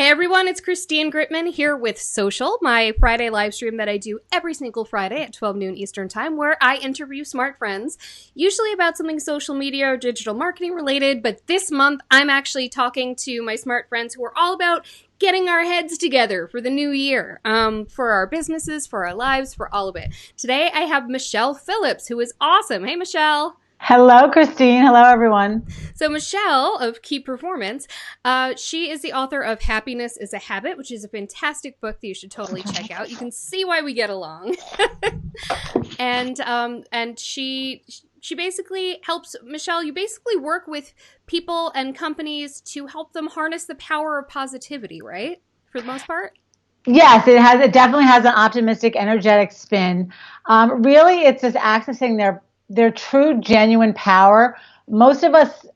Hey everyone, it's Christine Gritman here with Social, my Friday live stream that I do every single Friday at 12 noon Eastern Time, where I interview smart friends, usually about something social media or digital marketing related, but this month I'm actually talking to my smart friends who are all about getting our heads together for the new year, for our businesses, for our lives, for all of it. Today I have Michele Phillips, who is awesome. Hey Michele. Hello, Christine. Hello, everyone. So Michele of Key Performance, she is the author of Happiness is a Habit, which is a fantastic book that you should totally check out. You can see why we get along. and she basically helps, Michele, you basically work with people and companies to help them harness the power of positivity, right? For the most part? Yes, it has. It definitely has an optimistic, energetic spin. Really, it's just accessing their true, genuine power. Most of us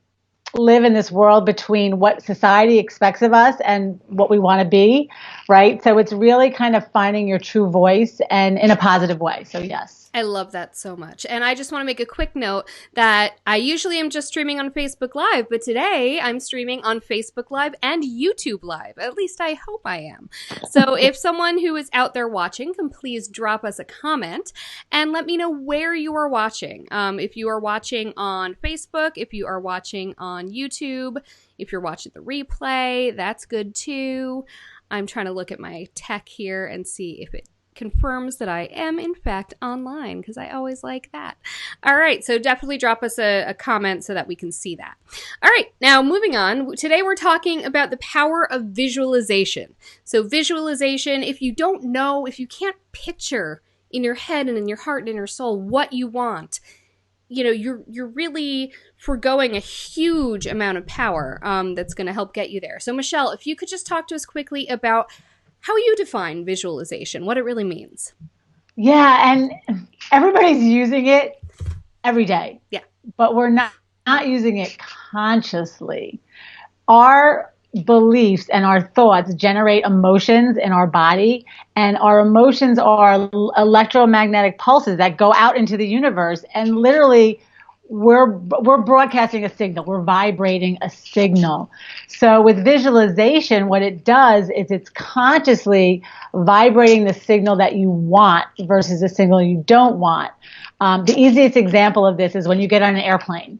live in this world between what society expects of us and what we want to be, right? So it's really kind of finding your true voice and in a positive way. So yes. I love that so much. And I just want to make a quick note that I usually am just streaming on Facebook Live, but today I'm streaming on Facebook Live and YouTube Live. At least I hope I am. So if someone who is out there watching can please drop us a comment and let me know where you are watching. If you are watching on Facebook, if you are watching on YouTube, if you're watching the replay, that's good too. I'm trying to look at my tech here and see if it confirms that I am in fact online, because I always like that. All right, so definitely drop us a comment so that we can see that. All right, now moving on. Today we're talking about the power of visualization. So visualization, if you don't know, if you can't picture in your head and in your heart and in your soul what you want, you know, you're really foregoing a huge amount of power that's going to help get you there. So Michele, if you could just talk to us quickly about how you define visualization, what it really means. Yeah, and everybody's using it every day. Yeah. But we're not using it consciously. Our beliefs and our thoughts generate emotions in our body, and our emotions are electromagnetic pulses that go out into the universe, and literally we're broadcasting a signal. We're vibrating a signal. So with visualization, what it does is it's consciously vibrating the signal that you want versus the signal you don't want. The easiest example of this is when you get on an airplane,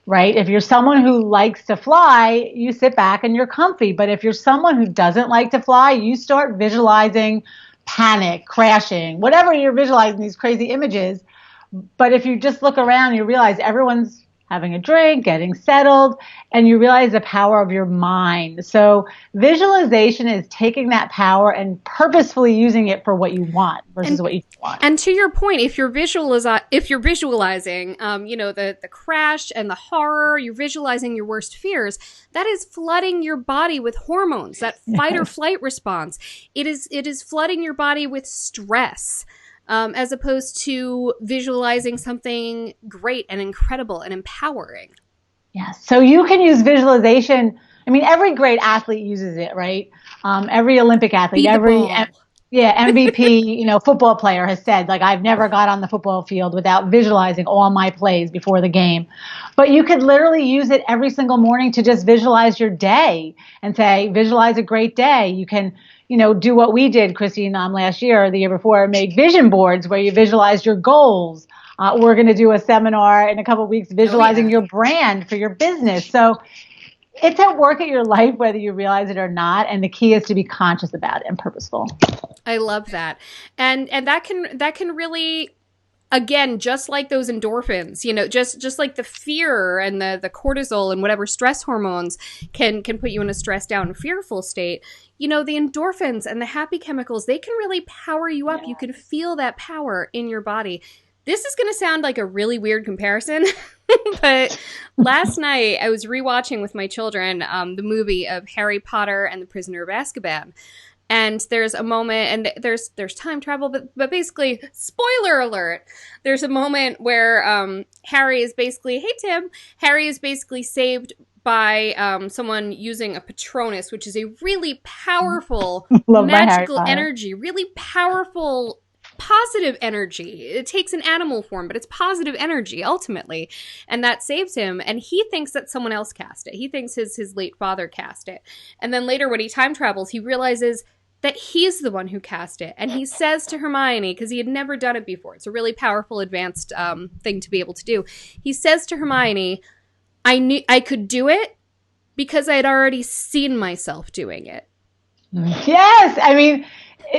right? If you're someone who likes to fly, you sit back and you're comfy. But if you're someone who doesn't like to fly, you start visualizing panic, crashing, whatever you're visualizing, these crazy images. But if you just look around, you realize everyone's having a drink, getting settled, and you realize the power of your mind. So visualization is taking that power and purposefully using it for what you want versus what you want. And to your point, if you're visualizing, the crash and the horror, you're visualizing your worst fears. That is flooding your body with hormones. That fight or flight response. It is flooding your body with stress. As opposed to visualizing something great and incredible and empowering. Yes. So you can use visualization. I mean, every great athlete uses it, right? Every Olympic athlete, MVP, football player has said, like, I've never got on the football field without visualizing all my plays before the game. But you could literally use it every single morning to just visualize your day and say, visualize a great day. You can do what we did, Christine, last year or the year before, make vision boards where you visualize your goals. We're going to do a seminar in a couple of weeks visualizing your brand for your business. So it's at work at your life, whether you realize it or not. And the key is to be conscious about it and purposeful. I love that. And that can really, again, just like those endorphins, just like the fear and the cortisol and whatever stress hormones can put you in a stressed out and fearful state. The endorphins and the happy chemicals, they can really power you up. Yeah. You can feel that power in your body. This is going to sound like a really weird comparison, but last night I was rewatching with my children the movie of Harry Potter and the Prisoner of Azkaban. And there's a moment, and there's time travel, but basically, spoiler alert, there's a moment where Harry is basically saved by someone using a Patronus, which is a really powerful magical energy, really powerful positive energy. It takes an animal form, but it's positive energy ultimately. And that saves him. And he thinks that someone else cast it. He thinks his late father cast it. And then later when he time travels, he realizes that he's the one who cast it. And he says to Hermione, because he had never done it before, it's a really powerful, advanced thing to be able to do. He says to Hermione, I knew I could do it because I had already seen myself doing it. Yes. I mean,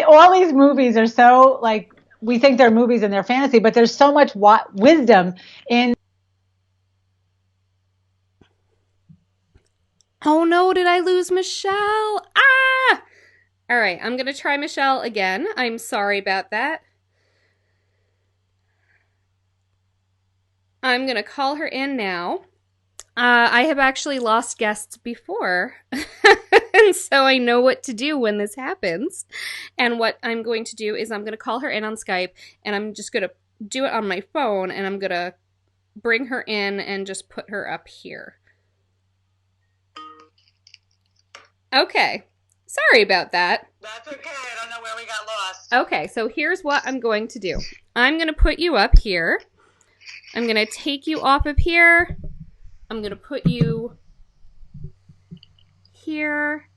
all these movies are so like, we think they're movies and they're fantasy, but there's so much wisdom in. Oh no, did I lose Michele? Ah! All right, I'm going to try Michele again. I'm sorry about that. I'm going to call her in now. I have actually lost guests before, and so I know what to do when this happens. And what I'm going to do is I'm going to call her in on Skype, and I'm just going to do it on my phone, and I'm going to bring her in and just put her up here. Okay. Sorry about that. That's okay. I don't know where we got lost. Okay, so here's what I'm going to do. I'm going to put you up here. I'm going to take you off of here. I'm going to put you here.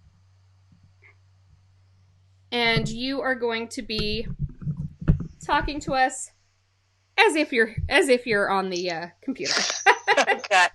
And you are going to be talking to us as if you're on the computer. Okay.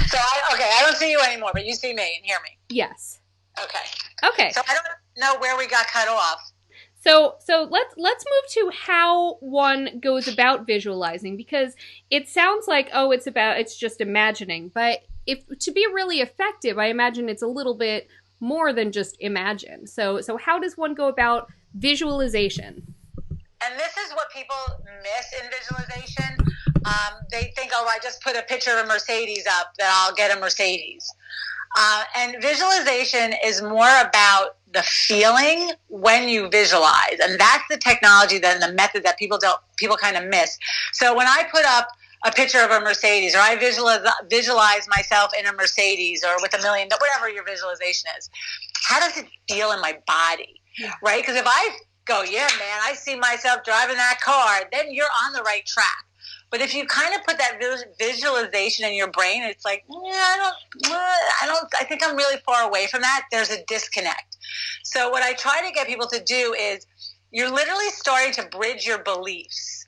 So I don't see you anymore, but you see me and hear me. Yes. Okay. So I don't know where we got cut off. So let's move to how one goes about visualizing, because it sounds like, oh, it's just imagining, but if to be really effective, I imagine it's a little bit more than just imagine. So how does one go about visualization? And this is what people miss in visualization. They think, oh, I just put a picture of a Mercedes up, that I'll get a Mercedes. And visualization is more about the feeling when you visualize. And that's the technology and the method that people kind of miss. So when I put up a picture of a Mercedes, or I visualize myself in a Mercedes or with $1 million, whatever your visualization is, how does it feel in my body? Yeah. Right? Because if I go, yeah, man, I see myself driving that car, then you're on the right track. But if you kind of put that visualization in your brain, it's like, yeah, I think I'm really far away from that. There's a disconnect. So what I try to get people to do is you're literally starting to bridge your beliefs,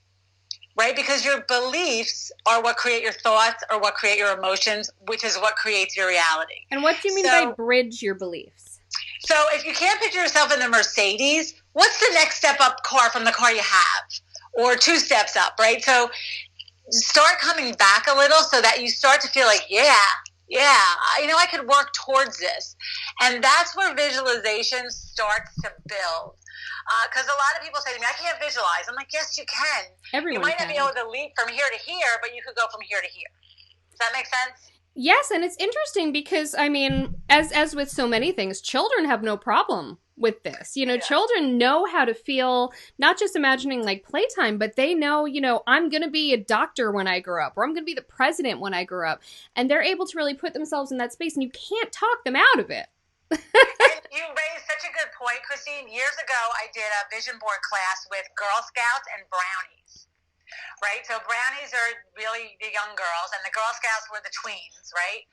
right? Because your beliefs are what create your thoughts or what create your emotions, which is what creates your reality. And what do you mean by bridge your beliefs? So if you can't picture yourself in the Mercedes, what's the next step up car from the car you have? Or 2 steps up, right? So start coming back a little so that you start to feel like, I could work towards this. And that's where visualization starts to build. Because a lot of people say to me, I can't visualize. I'm like, yes, you can. Everyone you might can. not be able to leap from here to here, but you could go from here to here. Does that make sense? Yes, and it's interesting because, I mean, as with so many things, children have no problem with this. Children know how to feel, not just imagining like playtime, but they know, I'm going to be a doctor when I grow up, or I'm going to be the president when I grow up. And they're able to really put themselves in that space, and you can't talk them out of it. And you raised such a good point, Christine. Years ago, I did a vision board class with Girl Scouts and Brownies. Right? So brownies are really the young girls, and the Girl Scouts were the tweens, right?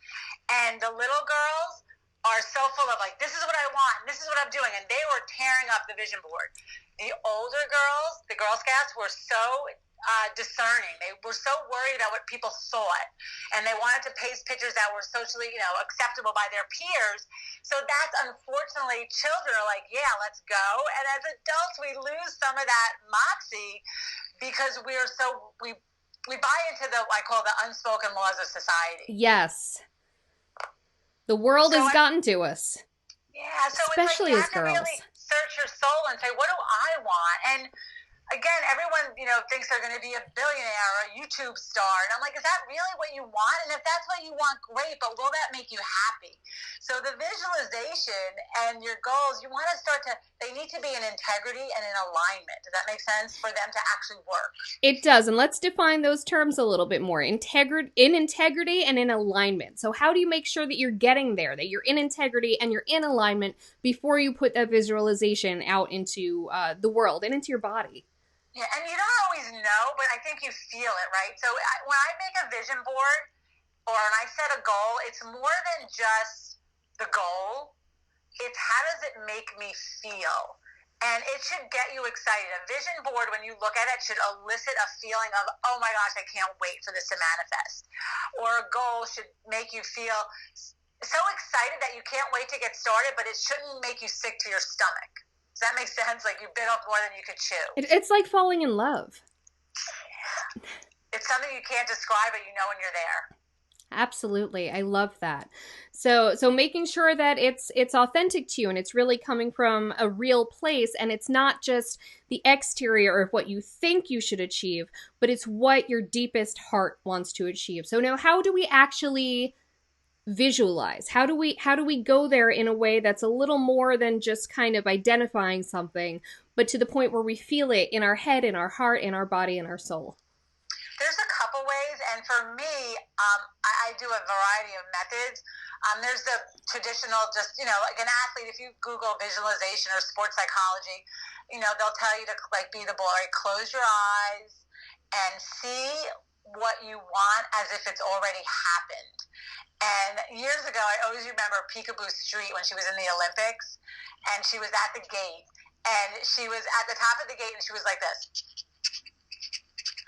And the little girls are so full of like, this is what I want, and this is what I'm doing, and they were tearing up the vision board. The older girls, the Girl Scouts, were so discerning. They were so worried about what people thought, and they wanted to paste pictures that were socially, acceptable by their peers. So that's, unfortunately, children are like, yeah, let's go. And as adults, we lose some of that moxie because we buy into I call the unspoken laws of society. Yes. The world has gotten to us. Yeah, so especially it's as like you have girls. to really search your soul and say, what do I want? And again, everyone, thinks they're going to be a billionaire or a YouTube star. And I'm like, is that really what you want? And if that's what you want, great, but will that make you happy? So the visualization and your goals, you want to they need to be in integrity and in alignment. Does that make sense for them to actually work? It does. And let's define those terms a little bit more. In integrity and in alignment. So how do you make sure that you're getting there, that you're in integrity and you're in alignment before you put that visualization out into the world and into your body? Yeah, and you don't always know, but I think you feel it, right? So when I make a vision board or when I set a goal, it's more than just the goal. It's how does it make me feel? And it should get you excited. A vision board, when you look at it, should elicit a feeling of, oh my gosh, I can't wait for this to manifest. Or a goal should make you feel so excited that you can't wait to get started, but it shouldn't make you sick to your stomach. Does that make sense? Like you bit off more than you could chew. It's like falling in love. It's something you can't describe, but you know when you're there. Absolutely. I love that. So making sure that it's authentic to you and it's really coming from a real place and it's not just the exterior of what you think you should achieve, but it's what your deepest heart wants to achieve. So now how do we actually visualize? How do we go there in a way that's a little more than just kind of identifying something, but to the point where we feel it in our head, in our heart, in our body, in our soul? There's a couple ways, and for me, I do a variety of methods. There's the traditional, just, like an athlete, if you Google visualization or sports psychology, they'll tell you to like be the ball, right? Close your eyes and see what you want as if it's already happened. And years ago, I always remember Peekaboo Street when she was in the Olympics, and she was at the gate, and she was at the top of the gate, and she was like this.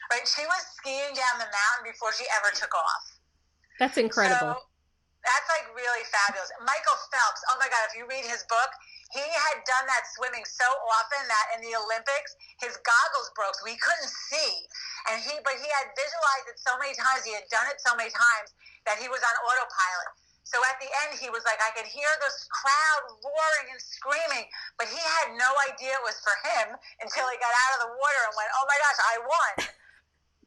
Right, she was skiing down the mountain before she ever took off. That's incredible. So that's like really fabulous. Michael Phelps, oh my God, if you read his book, he had done that swimming so often that in the Olympics, his goggles broke, so he couldn't see. But he had visualized it so many times, he had done it so many times that he was on autopilot. So at the end, he was like, I could hear this crowd roaring and screaming, but he had no idea it was for him until he got out of the water and went, oh my gosh, I won.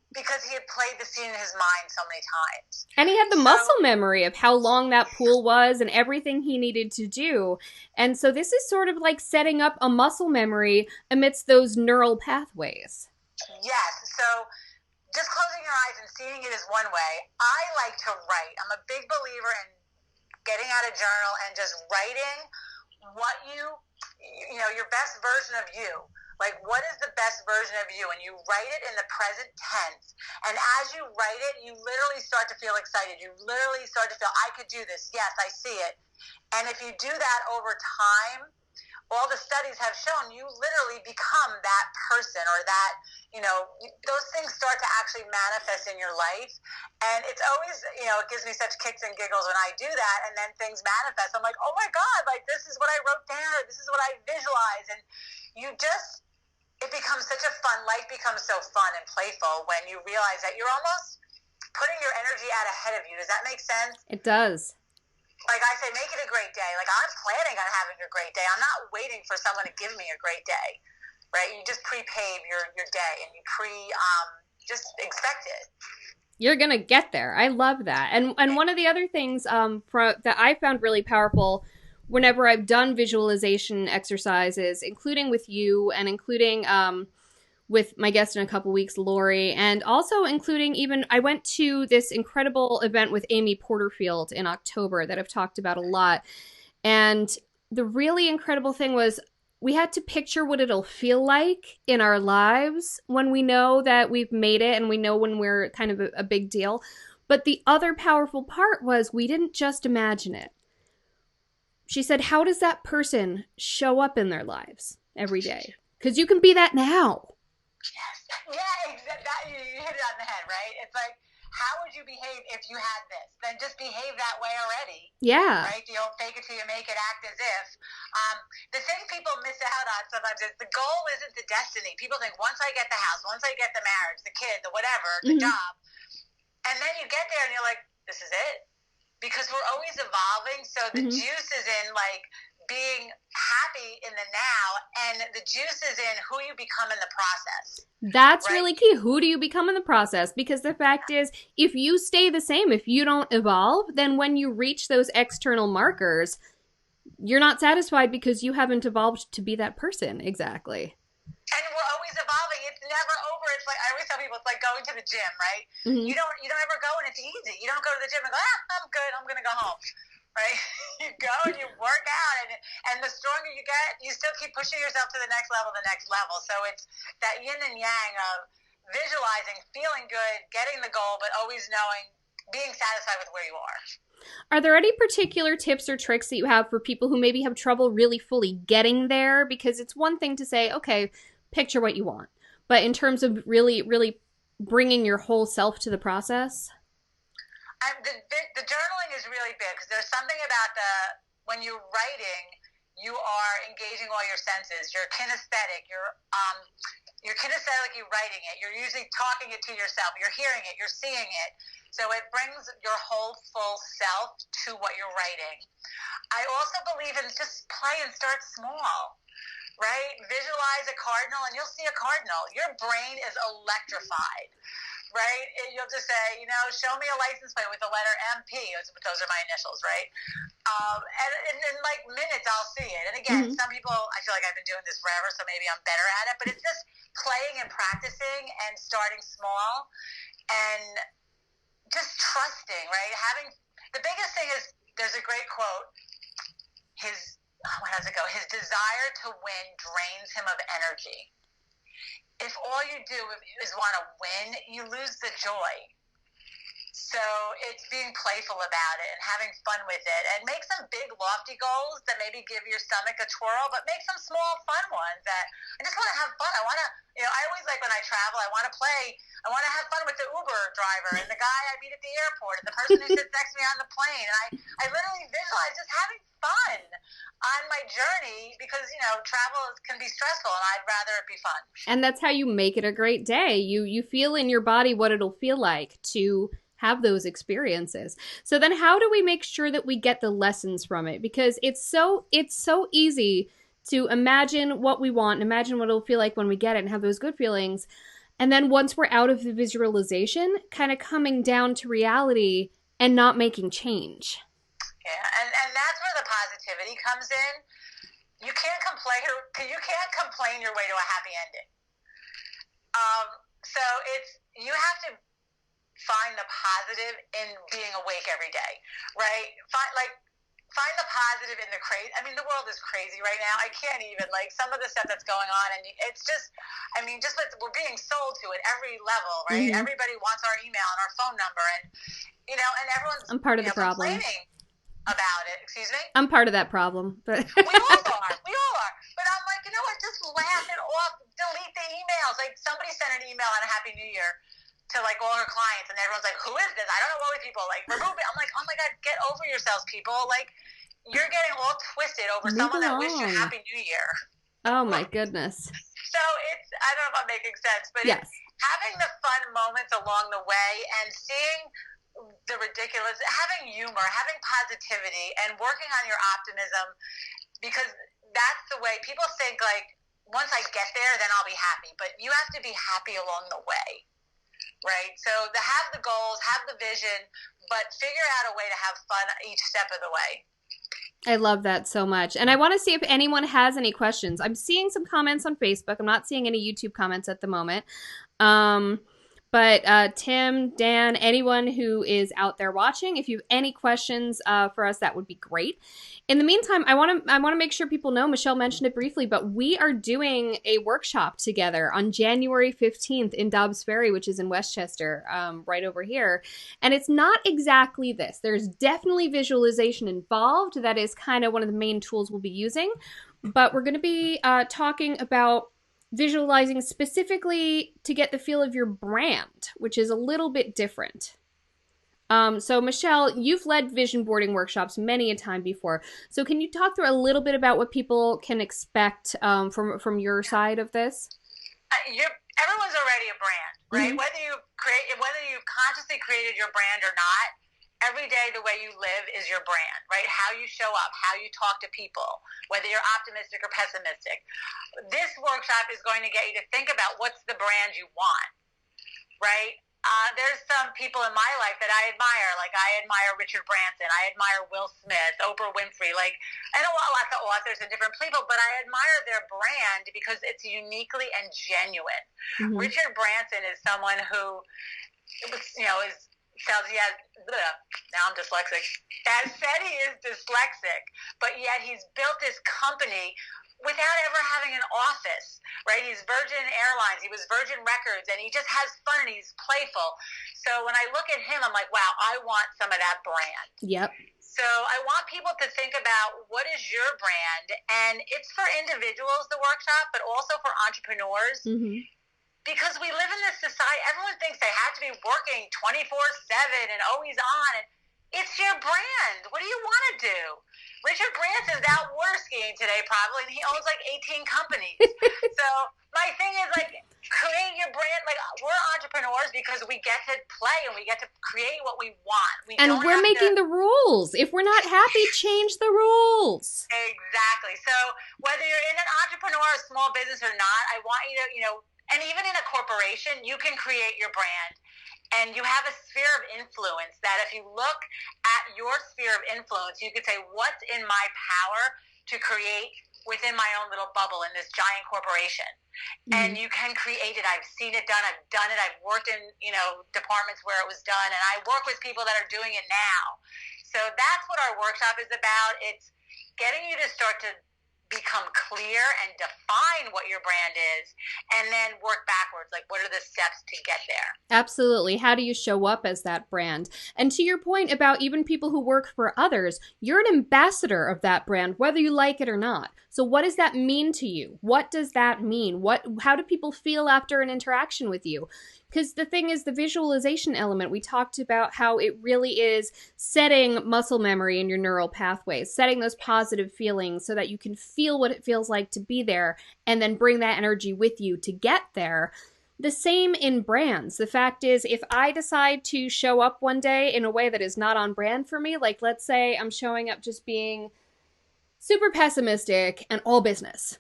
Because he had played the scene in his mind so many times. And he had the muscle memory of how long that pool was and everything he needed to do. And so this is sort of like setting up a muscle memory amidst those neural pathways. Yes. So just closing your eyes and seeing it is one way. I like to write. I'm a big believer in getting out a journal and just writing what your best version of you. Like, what is the best version of you? And you write it in the present tense. And as you write it, you literally start to feel excited. You literally start to feel, I could do this. Yes, I see it. And if you do that over time, all the studies have shown you literally become that person or that, those things start to actually manifest in your life. And it's always, it gives me such kicks and giggles when I do that. And then things manifest. I'm like, oh my God, like this is what I wrote down. Or this is what I visualized. And it becomes such a fun, life becomes so fun and playful when you realize that you're almost putting your energy out ahead of you. Does that make sense? It does. Like I say, make it a great day. Like I'm planning on having a great day. I'm not waiting for someone to give me a great day, right? You just pre-pave your day and you just expect it. You're going to get there. I love that. And one of the other things that I found really powerful whenever I've done visualization exercises, including with you and including with my guest in a couple weeks, Lori, and also including I went to this incredible event with Amy Porterfield in October that I've talked about a lot. And the really incredible thing was we had to picture what it'll feel like in our lives when we know that we've made it and we know when we're kind of a big deal. But the other powerful part was we didn't just imagine it. She said, how does that person show up in their lives every day? Because you can be that now. Yes. Yeah, exactly. You hit it on the head, right? It's like, how would you behave if you had this? Then just behave that way already. Yeah. Right? You don't fake it till you make it, act as if. The thing people miss out on sometimes is the goal isn't the destiny. People think once I get the house, once I get the marriage, the kid, the whatever, the job, and then you get there and you're like, this is it. Because we're always evolving, so the juice is in like being happy in the now, and the juice is in who you become in the process. That's right? Really key. Who do you become in the process? Because the fact is, if you stay the same, if you don't evolve, then when you reach those external markers, you're not satisfied because you haven't evolved to be that person. Exactly. And we're always evolving. It's never over. It's like I always tell people, it's like going to the gym, right? You don't ever go and it's easy. You don't go to the gym and go, I'm good. I'm gonna go home, right? You go and you work out, and the stronger you get, you still keep pushing yourself to the next level. So it's that yin and yang of visualizing, feeling good, getting the goal, but always knowing, being satisfied with where you are. Are there any particular tips or tricks that you have for people who maybe have trouble really fully getting there? Because it's one thing to say, okay, picture what you want. But in terms of really, really bringing your whole self to the process? The journaling is really big because there's something about when you're writing, you are engaging all your senses. You're kinesthetic. You're kinesthetically writing it. You're usually talking it to yourself. You're hearing it. You're seeing it. So it brings your whole full self to what you're writing. I also believe in just play and start small, right? Visualize a cardinal and you'll see a cardinal. Your brain is electrified, right? You'll just say, show me a license plate with the letter MP. Those are my initials, right? And in like minutes, I'll see it. And again, some people, I feel like I've been doing this forever, so maybe I'm better at it. But it's just playing and practicing and starting small and just trusting, right? The biggest thing is, there's a great quote. How does it go? His desire to win drains him of energy. If all you do is want to win, you lose the joy. So it's being playful about it and having fun with it, and make some big lofty goals that maybe give your stomach a twirl, but make some small fun ones that I just want to have fun. I want to, I always like when I travel, I want to play. I want to have fun with the Uber driver and the guy I meet at the airport and the person who sits next to me on the plane. And I literally visualize just having fun on my journey because, travel can be stressful and I'd rather it be fun. And that's how you make it a great day. You feel in your body what it'll feel like to have those experiences. So then how do we make sure that we get the lessons from it? Because it's so easy to imagine what we want and imagine what it'll feel like when we get it and have those good feelings. And then once we're out of the visualization, kind of coming down to reality and not making change. Yeah, and that's where the positivity comes in. You can't complain your way to a happy ending. So you have to find the positive in being awake every day, right? Find the positive in the crazy. I mean, the world is crazy right now. I can't even, some of the stuff that's going on, and it's just, we're being sold to at every level, right? Everybody wants our email and our phone number, and and everyone's I'm part of the problem. Complaining about it. Excuse me? I'm part of that problem. But We all are. But I'm like, you know what? Just laugh it off. Delete the emails. Like, somebody sent an email on a Happy New Year to all her clients, and everyone's like, who is this? I don't know what with people, remove it. I'm like, oh my God, get over yourselves, people. You're getting all twisted over someone that wished you Happy New Year. Oh my goodness. So I don't know if I'm making sense, but yes. It's having the fun moments along the way and seeing the ridiculous, having humor, having positivity, and working on your optimism, because that's the way people think, once I get there, then I'll be happy. But you have to be happy along the way. Right? So have the goals, have the vision, but figure out a way to have fun each step of the way. I love that so much. And I want to see if anyone has any questions. I'm seeing some comments on Facebook. I'm not seeing any YouTube comments at the moment. But Tim, Dan, anyone who is out there watching, if you have any questions for us, that would be great. In the meantime, I want to make sure people know, Michele mentioned it briefly, but we are doing a workshop together on January 15th in Dobbs Ferry, which is in Westchester, right over here. And it's not exactly this. There's definitely visualization involved. That is kind of one of the main tools we'll be using. But we're going to be talking about visualizing specifically to get the feel of your brand, which is a little bit different. So Michele, you've led vision boarding workshops many a time before. So can you talk through a little bit about what people can expect from your side of this? Everyone's already a brand, right? Whether you consciously created your brand or not, every day the way you live is your brand, right? How you show up, how you talk to people, whether you're optimistic or pessimistic. This workshop is going to get you to think about what's the brand you want, right? There's some people in my life that I admire. I admire Richard Branson. I admire Will Smith, Oprah Winfrey. I know lots of authors and different people, but I admire their brand because it's uniquely and genuine. Richard Branson is someone who, is tells he has, now I'm dyslexic, has said he is dyslexic, but yet he's built this company without ever having an office, right? He's Virgin Airlines, he was Virgin Records, and he just has fun and he's playful. So when I look at him, I'm like, wow, I want some of that brand. Yep. So I want people to think about what is your brand, and it's for individuals, the workshop, but also for entrepreneurs. Mm-hmm. Because we live in this society, everyone thinks they have to be working 24/7 and always on. And it's your brand. What do you want to do? Richard Branson's out water skiing today, probably, and he owns like 18 companies. So my thing is, like, create your brand. Like, we're entrepreneurs because we get to play and we get to create what we want. And we're making the rules. If we're not happy, change the rules. Exactly. So whether you're in an entrepreneur or small business or not, I want you to, and even in a corporation, you can create your brand. And you have a sphere of influence that if you look at your sphere of influence, you could say, what's in my power to create within my own little bubble in this giant corporation? Mm-hmm. And you can create it. I've seen it done. I've done it. I've worked in, departments where it was done. And I work with people that are doing it now. So that's what our workshop is about. It's getting you to start to become clear and define what your brand is, and then work backwards. Like, what are the steps to get there? Absolutely. How do you show up as that brand? And to your point about even people who work for others, you're an ambassador of that brand, whether you like it or not. So what does that mean to you? What does that mean? How do people feel after an interaction with you? Because the thing is, the visualization element, we talked about how it really is setting muscle memory in your neural pathways, setting those positive feelings so that you can feel what it feels like to be there and then bring that energy with you to get there. The same in brands. The fact is, if I decide to show up one day in a way that is not on brand for me, like let's say I'm showing up just being super pessimistic and all business.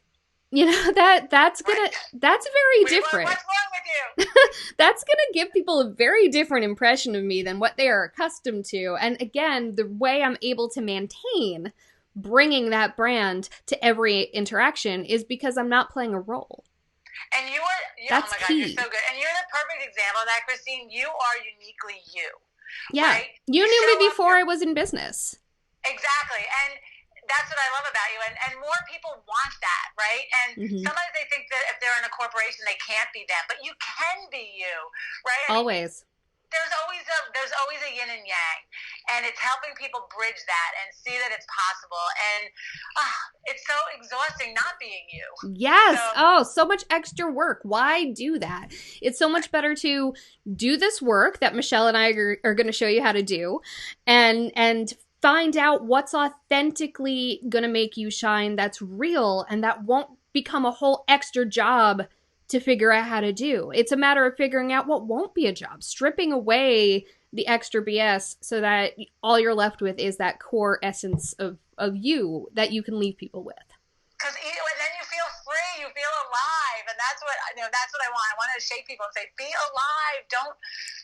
That's very different. What's wrong with you? That's going to give people a very different impression of me than what they are accustomed to. And again, the way I'm able to maintain bringing that brand to every interaction is because I'm not playing a role. And that's oh my God, key. You're so good. And you're the perfect example of that, Christine. You are uniquely you. Yeah. Right? You knew me before I was in business. Exactly. And that's what I love about you. And more people want that, right? And sometimes they think that if they're in a corporation, they can't be them. But you can be you, right? Always. There's always a yin and yang. And it's helping people bridge that and see that it's possible. And it's so exhausting not being you. Yes. So much extra work. Why do that? It's so much better to do this work that Michele and I are going to show you how to do and find out what's authentically going to make you shine, that's real, and that won't become a whole extra job to figure out how to do. It's a matter of figuring out what won't be a job, stripping away the extra BS so that all you're left with is that core essence of you that you can leave people with. Because then you feel free, you feel alive, and that's what I want. I want to shake people and say, be alive. Don't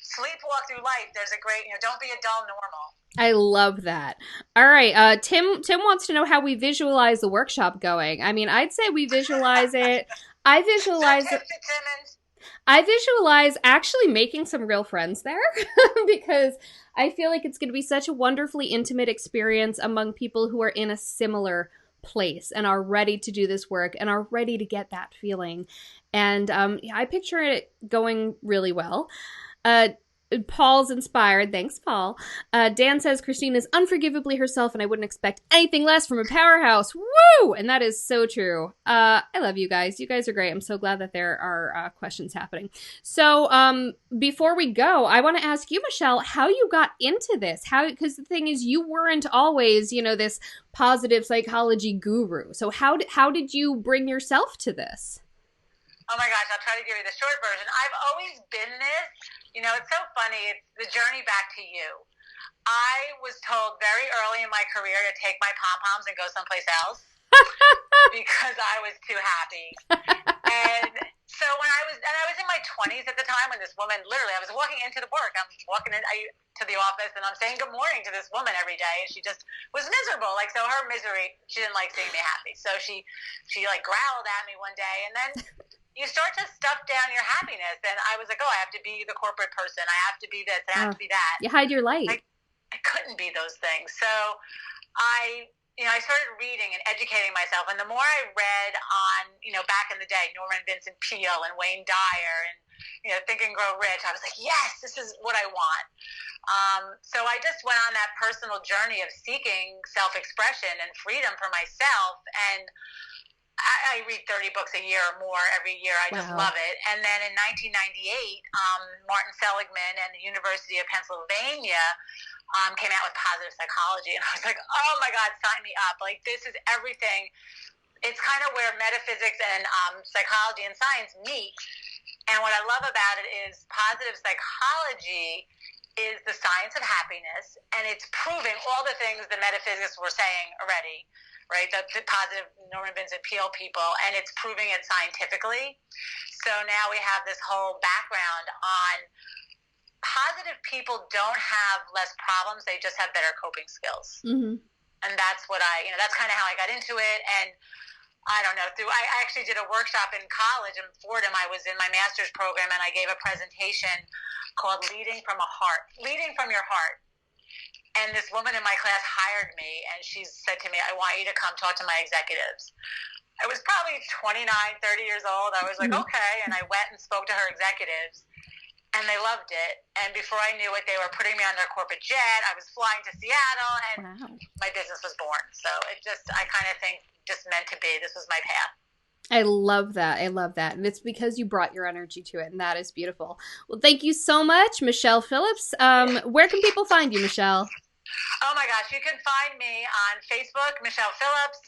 sleepwalk through life. There's a great, don't be a dull normal. I love that. All right, Tim wants to know how we visualize the workshop going. I mean, I'd say we visualize it. I visualize actually making some real friends there because I feel like it's going to be such a wonderfully intimate experience among people who are in a similar place and are ready to do this work and are ready to get that feeling. And I picture it going really well. Paul's inspired. Thanks, Paul. Dan says Christine is unforgivably herself and I wouldn't expect anything less from a powerhouse. Woo! And that is so true. I love you guys. You guys are great. I'm so glad that there are questions happening. So before we go, I want to ask you, Michele, how you got into this. Because the thing is, you weren't always, this positive psychology guru. So how did you bring yourself to this? Oh my gosh, I'll try to give you the short version. I've always been this. It's so funny. It's the journey back to you. I was told very early in my career to take my pom-poms and go someplace else because I was too happy. And so when I was in my 20s at the time when this woman, literally, I was walking into the work. I'm walking to the office and I'm saying good morning to this woman every day. And she just was miserable. So her misery, she didn't like seeing me happy. So she growled at me one day. And then you start to stuff down your happiness. And I was like, oh, I have to be the corporate person. I have to be this. I have to be that. You hide your light. I couldn't be those things. So I started reading and educating myself. And the more I read on, back in the day, Norman Vincent Peale and Wayne Dyer and, Think and Grow Rich, I was like, yes, this is what I want. So I just went on that personal journey of seeking self-expression and freedom for myself. And I read 30 books a year or more every year. I just love it. And then in 1998, Martin Seligman and the University of Pennsylvania came out with Positive Psychology. And I was like, oh my God, sign me up. Like, this is everything. It's kind of where metaphysics and psychology and science meet. And what I love about it is positive psychology is the science of happiness, and it's proving all the things the metaphysics were saying already, right? The positive Norman Vincent Peale people, and it's proving it scientifically. So now we have this whole background on positive people don't have less problems, they just have better coping skills. Mm-hmm. And that's what that's kind of how I got into it. And I don't know, I actually did a workshop in college in Fordham. I was in my master's program, and I gave a presentation called Leading from Your Heart. And this woman in my class hired me, and she said to me, I want you to come talk to my executives. I was probably 29, 30 years old. I was like, okay. And I went and spoke to her executives, and they loved it. And before I knew it, they were putting me on their corporate jet. I was flying to Seattle, and my business was born. So I kind of think just meant to be. This was my path. I love that. I love that. And it's because you brought your energy to it, and that is beautiful. Well, thank you so much, Michele Phillips. Where can people find you, Michele? Oh my gosh, you can find me on Facebook, Michele Phillips.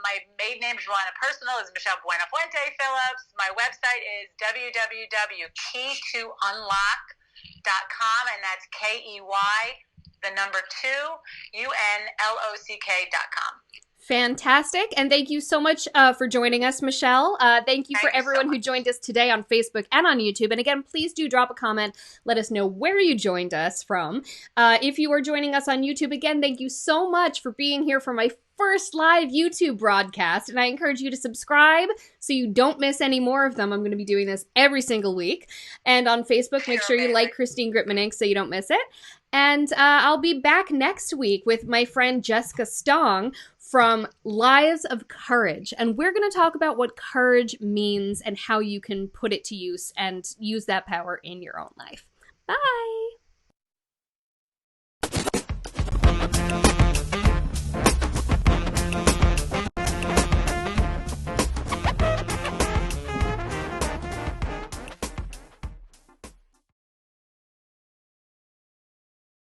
My maiden name, if you want a personal, is Michele Buenafuente Phillips. My website is www.key2unlock.com, and that's KEY2UNLOCK.com. Fantastic. And thank you so much for joining us, Michele. Thank you for everyone who joined us today on Facebook and on YouTube. And again, please do drop a comment. Let us know where you joined us from. If you are joining us on YouTube, again, thank you so much for being here for my first live YouTube broadcast. And I encourage you to subscribe so you don't miss any more of them. I'm going to be doing this every single week. And on Facebook, make sure you like Christine Gritman Inc. so you don't miss it. And I'll be back next week with my friend Jessica Stong from Lives of Courage. And we're going to talk about what courage means and how you can put it to use and use that power in your own life. Bye.